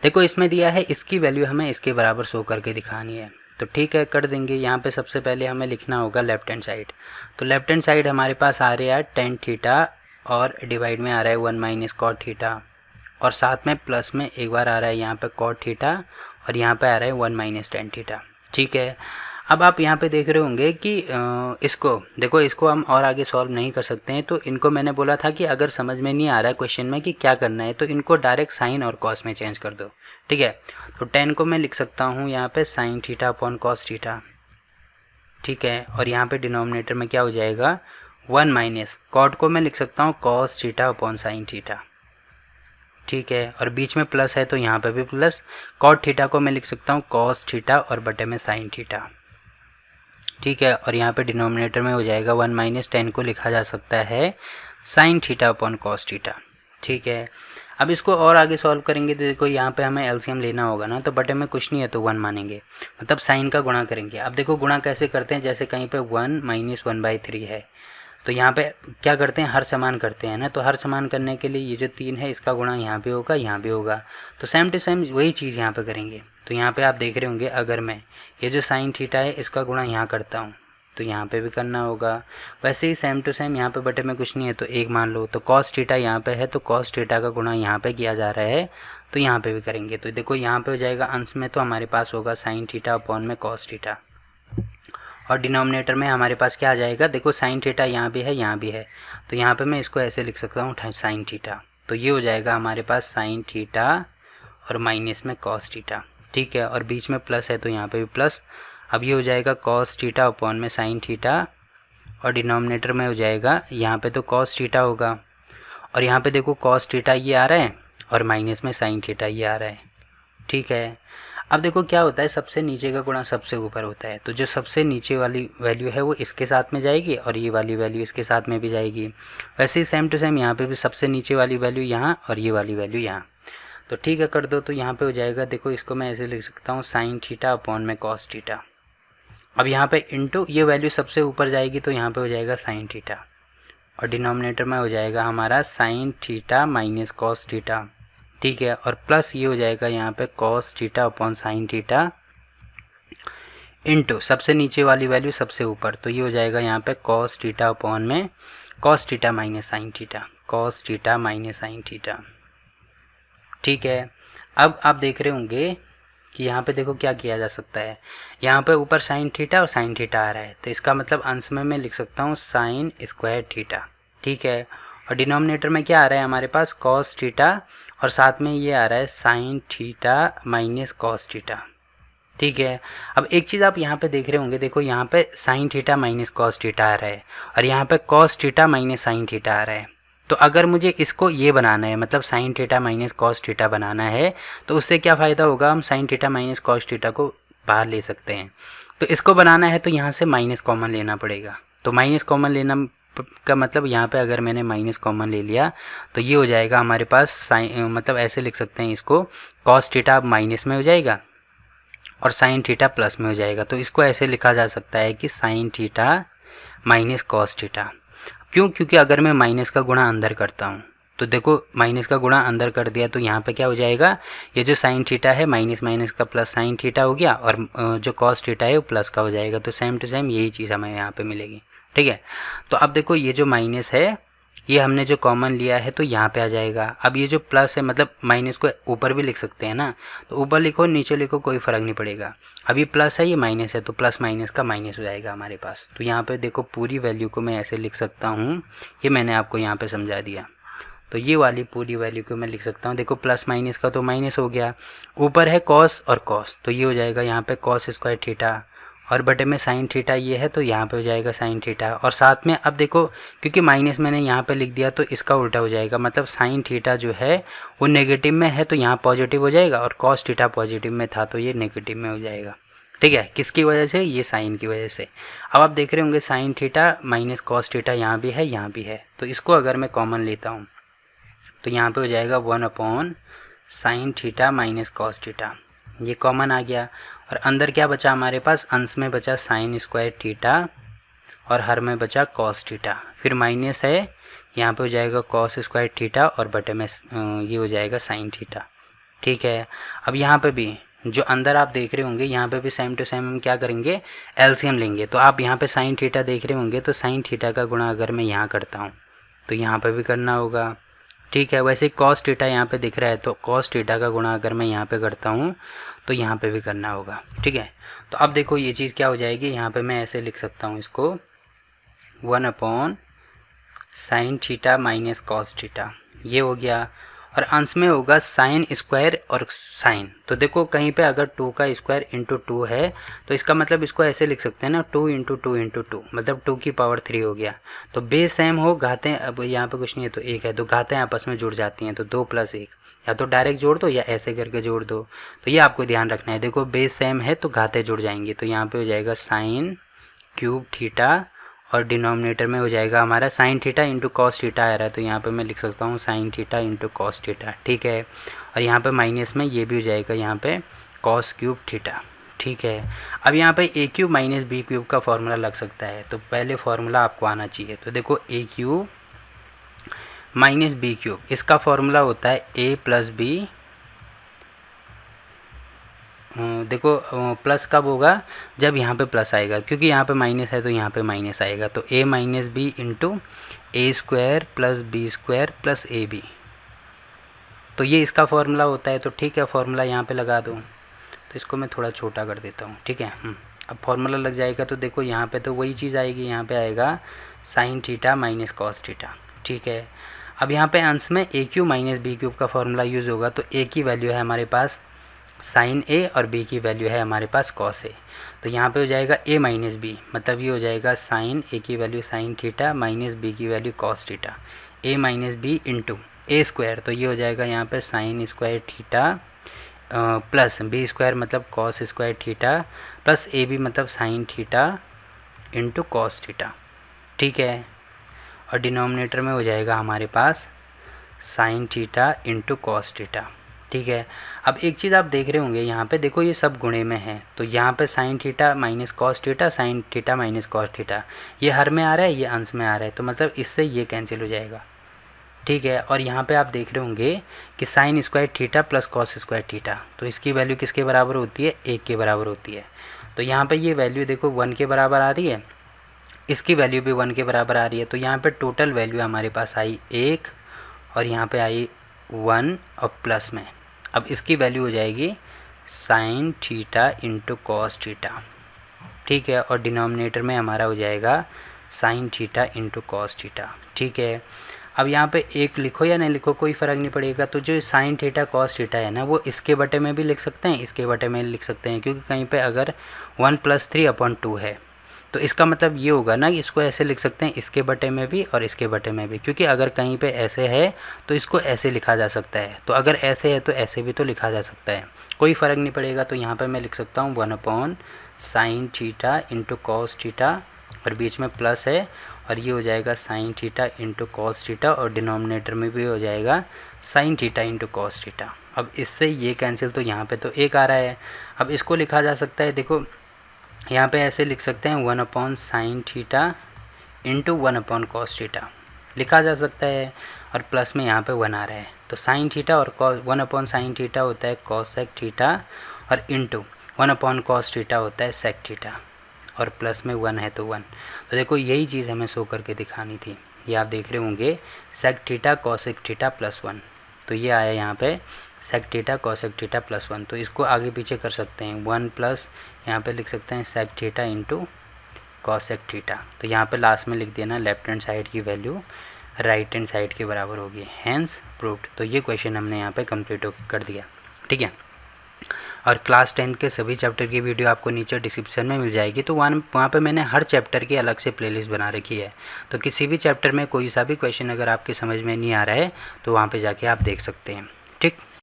देखो इसमें दिया है इसकी वैल्यू हमें इसके बराबर शो करके दिखानी है, तो ठीक है कर देंगे। यहाँ पे सबसे पहले हमें लिखना होगा लेफ्ट हैंड साइड। तो लेफ्ट हैंड साइड हमारे पास आ रहा है टेन थीटा और डिवाइड में आ रहा है 1 माइनस कॉट थीटा, और साथ में प्लस में एक बार आ रहा है यहाँ पे कॉट थीटा और यहाँ पे आ रहा है 1 माइनस टेन थीटा। ठीक है, अब आप यहाँ पे देख रहे होंगे कि इसको देखो, इसको हम और आगे सॉल्व नहीं कर सकते हैं, तो इनको मैंने बोला था कि अगर समझ में नहीं आ रहा है क्वेश्चन में कि क्या करना है तो इनको डायरेक्ट साइन और कॉस में चेंज कर दो। ठीक है, तो 10 को मैं लिख सकता हूँ यहाँ पे sine theta upon cos theta. ठीक है, और यहाँ पे डिनोमिनेटर में क्या हो जाएगा 1 माइनस कॉट को मैं लिख सकता हूँ cos theta upon sine theta. ठीक है, और बीच में प्लस है तो यहाँ पे भी प्लस, कॉट थीटा को मैं लिख सकता हूँ कॉस थीटा और बटे में साइन थीटा। ठीक है, और यहाँ पे डिनोमिनेटर में हो जाएगा 1 माइनस 10 को लिखा जा सकता है sine theta upon cos theta. ठीक है, अब इसको और आगे सॉल्व करेंगे तो देखो यहाँ पे हमें एलसीएम लेना होगा ना, तो बटे में कुछ नहीं है तो 1 मानेंगे, मतलब साइन का गुणा करेंगे। अब देखो गुणा कैसे करते हैं, जैसे कहीं पे 1 माइनस 1/3 है तो यहाँ पे क्या करते हैं हर समान करते हैं ना, तो हर समान करने के लिए ये जो 3 है इसका गुणा यहाँ पे होगा यहाँ भी होगा, तो सेम टू सेम वही चीज़ यहाँ पे करेंगे। तो यहाँ पे आप देख रहे होंगे अगर मैं ये जो साइन थीटा है इसका गुणा यहाँ करता हूँ तो यहाँ पे भी करना होगा, वैसे ही सेम टू सेम यहाँ पे बटे में कुछ नहीं है तो 1 मान लो, तो कॉस थीटा यहाँ पे है तो कॉस थीटा का गुणा यहाँ पे किया जा रहा है तो यहाँ पे भी करेंगे। तो देखो यहाँ पे हो जाएगा अंश में तो हमारे पास होगा साइन थीटा अपॉन में कॉस थीटा, और डिनोमिनेटर में हमारे पास क्या आ जाएगा, देखो साइन थीटा यहाँ भी है यहाँ भी है, तो यहाँ पे मैं इसको ऐसे लिख सकता हूँ साइन थीटा, तो ये हो जाएगा हमारे पास साइन थीटा और माइनस में कॉस थीटा। ठीक है, और बीच में प्लस है तो यहाँ पे भी प्लस, अब ये हो जाएगा कॉस थीटा अपॉन में साइन थीटा, और डिनोमिनेटर में हो जाएगा यहाँ पे तो कॉस थीटा होगा, और यहाँ पे देखो कॉस थीटा ये आ रहा है और माइनस में साइन थीटा ये आ रहा है। ठीक है, अब देखो क्या होता है सबसे नीचे का गुणा सबसे ऊपर होता है, तो जो सबसे नीचे वाली वैल्यू है वो इसके साथ में जाएगी और ये वाली वैल्यू इसके साथ में भी जाएगी। वैसे ही सेम टू सेम यहाँ पे भी सबसे नीचे वाली वैल्यू यहाँ और ये वाली वैल्यू यहाँ। तो ठीक है कर दो, तो यहाँ पे हो जाएगा, देखो इसको मैं ऐसे लिख सकता हूँ साइन थीटा अपॉन में कॉस थीटा। अब यहाँ पे इंटू ये वैल्यू सबसे ऊपर जाएगी तो यहाँ पे हो जाएगा साइन थीटा, और डिनोमिनेटर में हो जाएगा हमारा sine theta minus cos theta. ठीक है, और प्लस ये हो जाएगा यहाँ पे cos theta upon sine theta into सबसे नीचे वाली वैल्यू सबसे ऊपर, तो ये हो जाएगा यहाँ पे कॉस थीटा अपॉन में cos theta minus sine theta, cos theta minus sine theta. ठीक है, अब आप देख रहे होंगे कि यहाँ पे देखो क्या किया जा सकता है, यहाँ पे ऊपर साइन थीटा और साइन थीटा आ रहा है तो इसका मतलब अंश में मैं लिख सकता हूँ साइन स्क्वायर थीटा। ठीक है, और डिनोमिनेटर में क्या आ रहा है हमारे पास कॉस थीटा, और साथ में ये आ रहा है sign theta minus cos theta. ठीक है, अब एक चीज़ आप यहाँ पे देख रहे होंगे, देखो यहाँ पे sine theta minus cos theta आ रहा है और यहाँ पे cos theta minus sine theta आ रहा है, तो अगर मुझे इसको ये बनाना है मतलब sine theta minus cos theta बनाना है तो उससे क्या फ़ायदा होगा, हम sine theta minus cos theta को बाहर ले सकते हैं। तो इसको बनाना है तो यहाँ से माइनस कॉमन लेना पड़ेगा, तो माइनस कॉमन लेना का मतलब यहाँ पे अगर मैंने माइनस कॉमन ले लिया तो ये हो जाएगा हमारे पास साइन, मतलब ऐसे लिख सकते हैं इसको कॉस थीटा माइनस में हो जाएगा और साइन थीटा प्लस में हो जाएगा, तो इसको ऐसे लिखा जा सकता है कि sign theta minus cos theta. क्यों, क्योंकि अगर मैं माइनस का गुणा अंदर करता हूँ तो देखो माइनस का गुणा अंदर कर दिया तो यहाँ पे क्या हो जाएगा, ये जो साइन थीटा है माइनस माइनस का प्लस साइन थीटा हो गया और जो कॉस थीटा है वो प्लस का हो जाएगा, तो सेम टू सेम यही चीज़ हमें यहाँ पे मिलेगी। ठीक है, तो अब देखो ये जो माइनस है ये हमने जो कॉमन लिया है तो यहाँ पे आ जाएगा। अब ये जो प्लस है मतलब माइनस को ऊपर भी लिख सकते हैं ना, तो ऊपर लिखो नीचे लिखो कोई फ़र्क नहीं पड़ेगा, अभी प्लस है ये माइनस है तो प्लस माइनस का माइनस हो जाएगा हमारे पास। तो यहाँ पे देखो पूरी वैल्यू को मैं ऐसे लिख सकता हूँ, ये मैंने आपको यहाँ पे समझा दिया, तो ये वाली पूरी वैल्यू को मैं लिख सकता हूँ। देखो प्लस माइनस का तो माइनस हो गया, ऊपर है कॉस और कॉस तो ये हो जाएगा यहाँ पे कॉस स्क्वायर थीटा, और बटे में साइन थीटा ये है तो यहाँ पे हो जाएगा साइन थीटा, और साथ में अब देखो क्योंकि माइनस मैंने यहाँ पे लिख दिया तो इसका उल्टा हो जाएगा, मतलब साइन थीटा जो है वो नेगेटिव में है तो यहाँ पॉजिटिव हो जाएगा, और कॉस थीटा पॉजिटिव में था तो ये नेगेटिव में हो जाएगा। ठीक है, किसकी वजह से, ये साइन की वजह से। अब आप देख रहे होंगे sign theta minus cos theta यहाँ भी है यहाँ भी है, तो इसको अगर मैं कॉमन लेता हूँ तो यहाँ पे हो जाएगा 1 upon sine theta minus cos theta, ये कॉमन आ गया, और अंदर क्या बचा हमारे पास, अंश में बचा साइन स्क्वायर थीटा और हर में बचा कॉस थीटा, फिर माइनस है यहाँ पे हो जाएगा कॉस स्क्वायर थीटा और बटे में ये हो जाएगा साइन थीटा। ठीक है। अब यहाँ पे भी जो अंदर आप देख रहे होंगे, यहाँ पे भी सेम टू सेम हम क्या करेंगे, एलसीएम लेंगे। तो आप यहाँ पे साइन थीटा देख रहे होंगे, तो साइन थीटा का गुणा अगर मैं यहाँ करता हूँ तो यहाँ पे भी करना होगा। ठीक है, वैसे कॉस थीटा यहाँ पे दिख रहा है, तो कॉस थीटा का गुणा अगर मैं यहाँ पे करता हूँ तो यहाँ पे भी करना होगा। ठीक है, तो अब देखो ये चीज़ क्या हो जाएगी, यहाँ पे मैं ऐसे लिख सकता हूँ इसको 1 sign theta minus cos theta, ये हो गया। और अंश में होगा साइन स्क्वायर और साइन। तो देखो कहीं पे अगर 2 का स्क्वायर इंटू 2 है तो इसका मतलब इसको ऐसे लिख सकते हैं ना, 2 इंटू 2 इंटू 2, मतलब 2 की पावर 3 हो गया। तो बेस सेम हो, घातें अब यहाँ पे कुछ नहीं है तो 1 है, तो घातें आपस में जुड़ जाती हैं, तो 2 + 1, या तो डायरेक्ट जोड़ दो या ऐसे करके जोड़ दो। तो ये आपको ध्यान रखना है। देखो बेस सेम है तो घातें जुड़ जाएंगी, तो यहाँ पर हो जाएगा साइन क्यूब थीटा, और डिनोमिनेटर में हो जाएगा हमारा sine theta into cos theta आ रहा है, तो यहाँ पे मैं लिख सकता हूँ sine theta into cos theta. ठीक है, और यहाँ पे माइनस में ये भी हो जाएगा यहाँ पे कॉस क्यूब थीटा। ठीक है, अब यहाँ पे ए क्यूब माइनस बी क्यूब का फॉर्मूला लग सकता है, तो पहले फॉर्मूला आपको आना चाहिए। तो देखो ए क्यूब माइनस बी क्यूब, इसका फॉर्मूला होता है ए प्लस बी। देखो प्लस कब होगा, जब यहाँ पे प्लस आएगा, क्योंकि यहाँ पे माइनस है तो यहाँ पे माइनस आएगा। तो a minus B into A square plus B square plus A b, तो ये इसका फॉर्मूला होता है। तो ठीक है, फॉर्मूला यहाँ पे लगा दो। तो इसको मैं थोड़ा छोटा कर देता हूँ। ठीक है, अब फॉर्मूला लग जाएगा। तो देखो यहाँ पे तो वही चीज़ आएगी, यहाँ पे आएगा sign theta minus cos theta. ठीक है, अब यहाँ पे अंश में ए क्यूब माइनस बी क्यूब का फॉर्मूला यूज़ होगा। तो ए की वैल्यू है हमारे पास साइन ए और बी की वैल्यू है हमारे पास कॉस ए। तो यहाँ पे हो जाएगा ए माइनस बी, मतलब ये हो जाएगा साइन ए की value sine theta minus B की value cos theta, A minus B into A square, तो ये हो जाएगा यहाँ पे sine square theta plus B square मतलब कॉस स्क्वायर थीटा प्लस ए बी मतलब sine theta into cos theta. ठीक है, और डिनोमिनेटर में हो जाएगा हमारे पास sine theta into cos theta. ठीक है, अब एक चीज़ आप देख रहे होंगे यहाँ पे, देखो ये सब गुणे में है, तो यहाँ पे sine theta minus cos theta, sign theta minus cos theta, ये हर में आ रहा है, ये अंश में आ रहा है, तो मतलब इससे ये कैंसिल हो जाएगा। ठीक है, और यहाँ पे आप देख रहे होंगे कि sign square theta plus cos square theta, तो इसकी वैल्यू किसके बराबर होती है, 1 के बराबर होती है। तो यहाँ पर ये वैल्यू देखो 1 के बराबर आ रही है, इसकी वैल्यू भी 1 के बराबर आ रही है। तो यहाँ पर टोटल वैल्यू हमारे पास आई 1 और यहाँ पर आई 1 और प्लस में, अब इसकी वैल्यू हो जाएगी sign theta into cos theta. ठीक है, और डिनोमिनेटर में हमारा हो जाएगा sign theta into cos theta. ठीक है, अब यहाँ पे एक लिखो या नहीं लिखो कोई फ़र्क नहीं पड़ेगा। तो जो साइन थीटा कॉस थीटा है ना, वो इसके बटे में भी लिख सकते हैं, इसके बटे में लिख सकते हैं, क्योंकि कहीं पे अगर 1 + 3/2 है तो इसका मतलब ये होगा ना कि इसको ऐसे लिख सकते हैं, इसके बटे में भी और इसके बटे में भी, क्योंकि अगर कहीं पे ऐसे है तो इसको ऐसे लिखा जा सकता है, तो अगर ऐसे है तो ऐसे भी तो लिखा जा सकता है, कोई फ़र्क नहीं पड़ेगा। तो यहाँ पे मैं लिख सकता हूँ 1 sign theta into cos theta, और बीच में प्लस है, और ये हो जाएगा sign theta into cos theta, और डिनोमिनेटर में भी हो जाएगा sign theta into cos theta. अब इससे ये कैंसिल, तो यहाँ पे तो 1 आ रहा है। अब इसको लिखा जा सकता है, देखो यहाँ पे ऐसे लिख सकते हैं 1 sign theta into 1 cos theta लिखा जा सकता है, और प्लस में यहाँ पे 1 आ रहा है। तो साइन थीटा और 1 साइन थीटा होता है कॉसेक थीटा, और इंटू 1 कॉस थीटा होता है सेक थीटा, और प्लस में 1 है तो 1। तो देखो यही चीज़ हमें शो करके दिखानी थी। ये आप देख रहे होंगे sec theta cosec theta plus 1, तो ये आया यहाँ पे sec theta cosec theta plus 1। तो इसको आगे पीछे कर सकते हैं, 1 प्लस यहाँ पे लिख सकते हैं sec theta into cosec theta. तो यहाँ पे लास्ट में लिख देना लेफ्ट हैंड साइड की वैल्यू राइट हैंड साइड के बराबर होगी, हैंस प्रूव्ड। तो ये क्वेश्चन हमने यहाँ पे कंप्लीट कर दिया। ठीक है, और क्लास 10 के सभी चैप्टर की वीडियो आपको नीचे डिस्क्रिप्शन में मिल जाएगी। तो वहाँ पे मैंने हर चैप्टर की अलग से प्लेलिस्ट बना रखी है, तो किसी भी चैप्टर में कोई सा भी क्वेश्चन अगर आपके समझ में नहीं आ रहा है तो वहाँ पे जाके आप देख सकते हैं। ठीक।